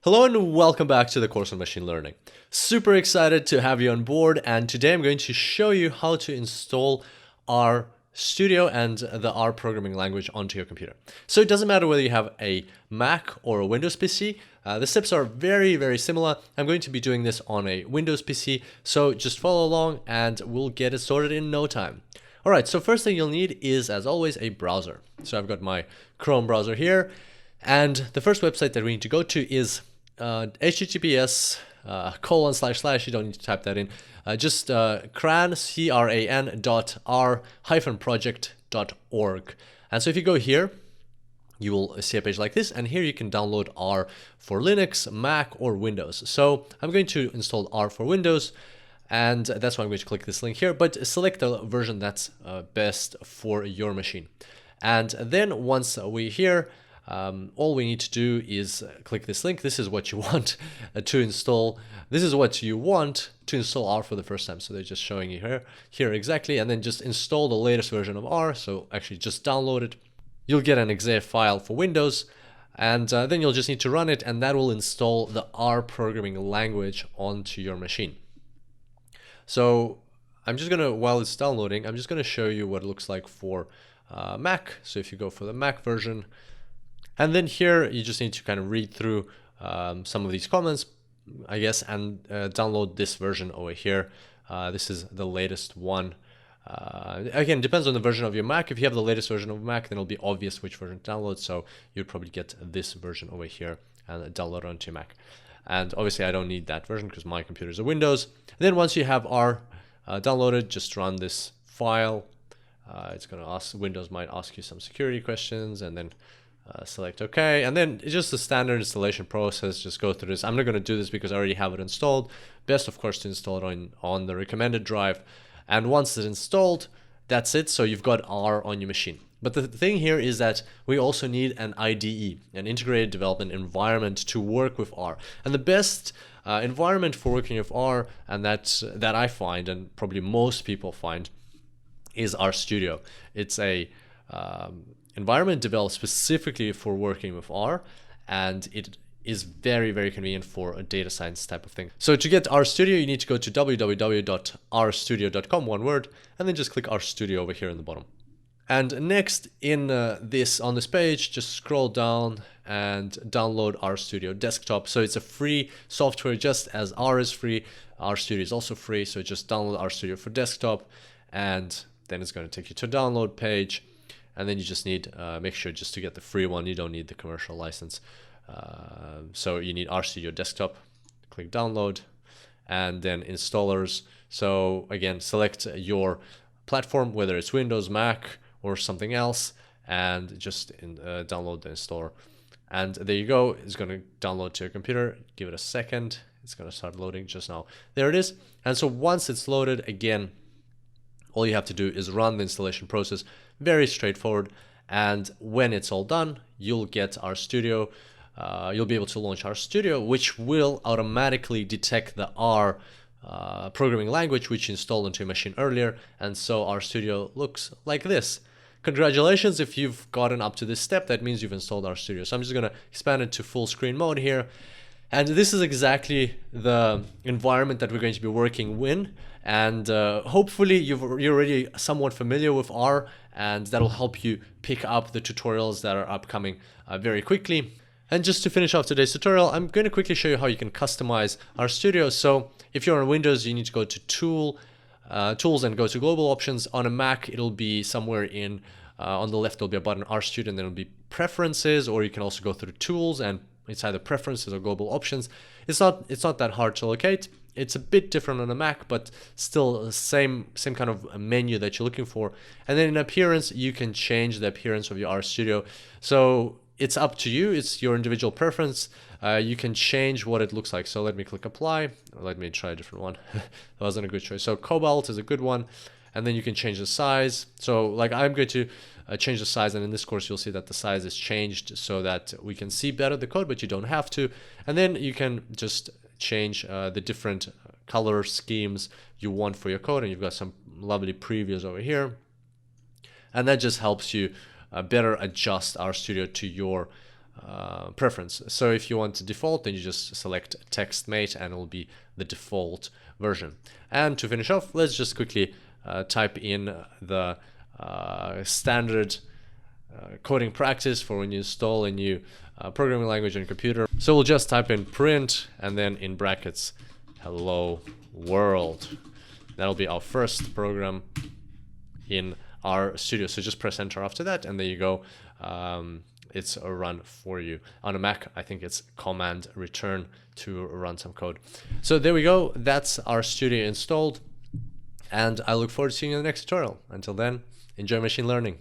Hello and welcome back to the course on machine learning. Super excited to have you on board, and today I'm going to show you how to install R Studio and the R programming language onto your computer. So it doesn't matter whether you have a Mac or a Windows PC. The steps are very similar. I'm going to be doing this on a Windows PC, so just follow along and we'll get it sorted in no time. Alright, so first thing you'll need is, as always, a browser. So I've got my Chrome browser here, and the first website that we need to go to is https :/ you don't need to type that in, just cran, CRAN.r-project.org. And so if you go here, you will see a page like this, and here you can download R for Linux, Mac, or Windows. So I'm going to install R for Windows, and that's why I'm going to click this link here, but select the version that's best for your machine. And then once we're here, all we need to do is click this link. This is what you want to install. This is what you want to install R for the first time. So they're just showing you here exactly, and then just install the latest version of R. So actually just download it. You'll get an exe file for Windows, and then you'll just need to run it, and that will install the R programming language onto your machine. So I'm just gonna, while it's downloading, I'm just gonna show you what it looks like for Mac. So if you go for the Mac version, and then here you just need to kind of read through some of these comments, I guess, and download this version over here. This is the latest one. Again, it depends on the version of your Mac. If you have the latest version of Mac, then it'll be obvious which version to download. So you'd probably get this version over here and download it onto your Mac. And obviously I don't need that version because my computer is a Windows. And then once you have R downloaded, just run this file. It's going to ask, Windows might ask you some security questions, and then select OK, and then it's just the standard installation process. Just go through this. I'm not going to do this because I already have it installed. Best, of course, to install it on the recommended drive. And once it's installed, that's it. So you've got R on your machine. But the thing here is that we also need an IDE, an integrated development environment, to work with R. And the best environment for working with R, and that I find, and probably most people find, is RStudio. It's a environment developed specifically for working with R, and it is very convenient for a data science type of thing. So to get RStudio, you need to go to www.rstudio.com, one word, and then just click RStudio over here in the bottom. And next on this page, just scroll down and download RStudio Desktop. So it's a free software, just as R is free. RStudio is also free, so just download RStudio for desktop, and then it's going to take you to a download page. And then you just need, make sure just to get the free one, you don't need the commercial license. So you need RStudio Desktop, click download, and then installers. So again, select your platform, whether it's Windows, Mac, or something else, and just download the installer. And there you go, it's going to download to your computer. Give it a second, it's going to start loading just now. There it is. And so once it's loaded, again, all you have to do is run the installation process. Very straightforward. And when it's all done, you'll get RStudio. You'll be able to launch RStudio, which will automatically detect the R programming language which you installed into your machine earlier. And so RStudio looks like this. Congratulations if you've gotten up to this step. That means you've installed RStudio. So I'm just going to expand it to full screen mode here. And this is exactly the environment that we're going to be working in. And hopefully you're already somewhat familiar with R, and that'll help you pick up the tutorials that are upcoming very quickly. And just to finish off today's tutorial, I'm going to quickly show you how you can customize RStudio. So if you're on Windows, you need to go to Tools and go to Global Options. On a Mac, it'll be somewhere on the left, there'll be a button RStudio, and then it'll be Preferences, or you can also go through Tools, and it's either Preferences or Global Options. It's not that hard to locate. It's a bit different on a Mac, but still the same kind of menu that you're looking for. And then in Appearance, you can change the appearance of your RStudio. So it's up to you. It's your individual preference. You can change what it looks like. So let me click Apply. Let me try a different one. That wasn't a good choice. So Cobalt is a good one. And then you can change the size. So like I'm going to change the size, and in this course you'll see that the size is changed so that we can see better the code, but you don't have to. And then you can just change the different color schemes you want for your code, and you've got some lovely previews over here. And that just helps you better adjust RStudio to your preference. So if you want to default, then you just select TextMate and it will be the default version. And to finish off, let's just quickly type in the standard coding practice for when you install a new programming language on your computer. So we'll just type in print and then in brackets, hello world. That'll be our first program in our studio. So just press enter after that, and there you go. It's a run for you. On a Mac, I think it's command return to run some code. So there we go. That's our studio installed. And I look forward to seeing you in the next tutorial. Until then, enjoy machine learning.